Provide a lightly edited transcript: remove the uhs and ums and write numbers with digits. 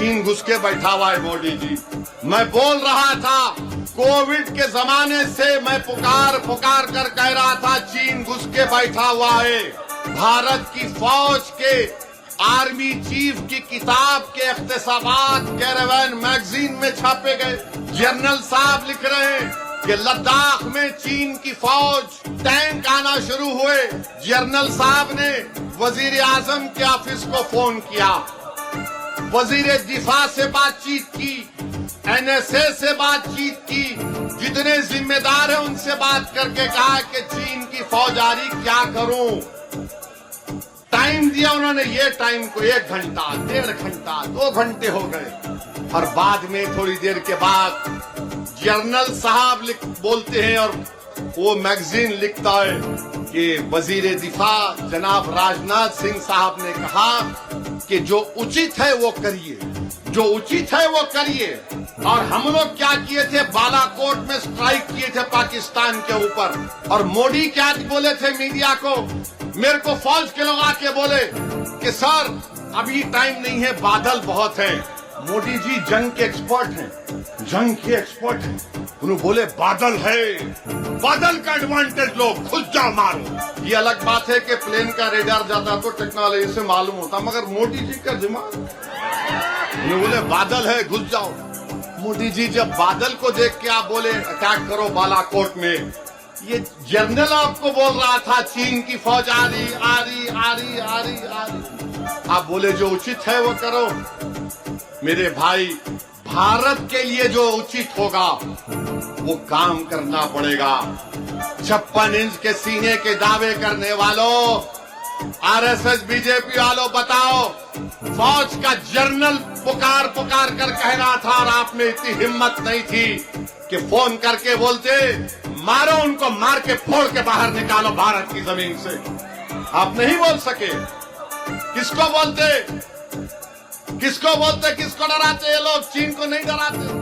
चीन घुस के बैठा हुआ है मोदी जी। मैं बोल रहा था कोविड के जमाने से, मैं पुकार पुकार कर कह रहा था चीन घुस के बैठा हुआ है। भारत की फौज के आर्मी चीफ की किताब के इख्तिसाबात कैरावैन मैगजीन में छापे गए। जनरल साहब लिख रहे हैं कि लद्दाख में चीन की फौज टैंक आना शुरू हुए। जनरल साहब ने वजीर आजम के ऑफिस को फोन किया, वजीर दिफा से बातचीत की, एनएसए से बातचीत की, जितने जिम्मेदार हैं उनसे बात करके कहा कि चीन की फौज आ रही, क्या करूं। टाइम दिया उन्होंने, ये टाइम को 1 घंटा, 1.5 घंटा, 2 घंटे हो गए। और बाद में थोड़ी देर के बाद जनरल साहब बोलते हैं और वो मैगजीन लिखता है कि वजीर दिफा जनाब राजनाथ सिंह साहब ने कहा कि जो उचित है वो करिए, जो उचित है वो करिए। और हम लोग क्या किए थे, बालाकोट में स्ट्राइक किए थे पाकिस्तान के ऊपर। और मोदी क्या बोले थे मीडिया को, मेरे को फौज के लोग आके बोले कि सर अभी टाइम नहीं है, बादल बहुत है। मोदी जी जंग के एक्सपर्ट हैं, जंग के एक्सपर्ट हैं। उन्होंने बोले बादल है, बादल का एडवांटेज लो, खुद जाओ मारो। ये अलग बात है कि प्लेन का रेडार जाता तो टेक्नोलॉजी से मालूम होता, मगर मोदी जी का दिमाग, उन्होंने बोले बादल है, घुस जाओ। मोदी जी जब बादल को देख के आप बोले अटैक करो बालाकोट में, ये जनरल आपको बोल रहा था चीन की फौज आ रही आ रही आ रही आ रही आ रही, आप बोले जो उचित है वो करो। मेरे भाई, भारत के लिए जो उचित होगा वो काम करना पड़ेगा। 56 इंच के सीने के दावे करने वालों, आरएसएस बीजेपी वालों, बताओ फौज का जनरल पुकार पुकार कर कह रहा था और आपने इतनी हिम्मत नहीं थी कि फोन करके बोलते मारो उनको, मार के फोड़ के बाहर निकालो भारत की जमीन से। आप नहीं बोल सके। किसको बोलते, किसको बोलते, किसको डराते ये लोग? चीन को नहीं डराते।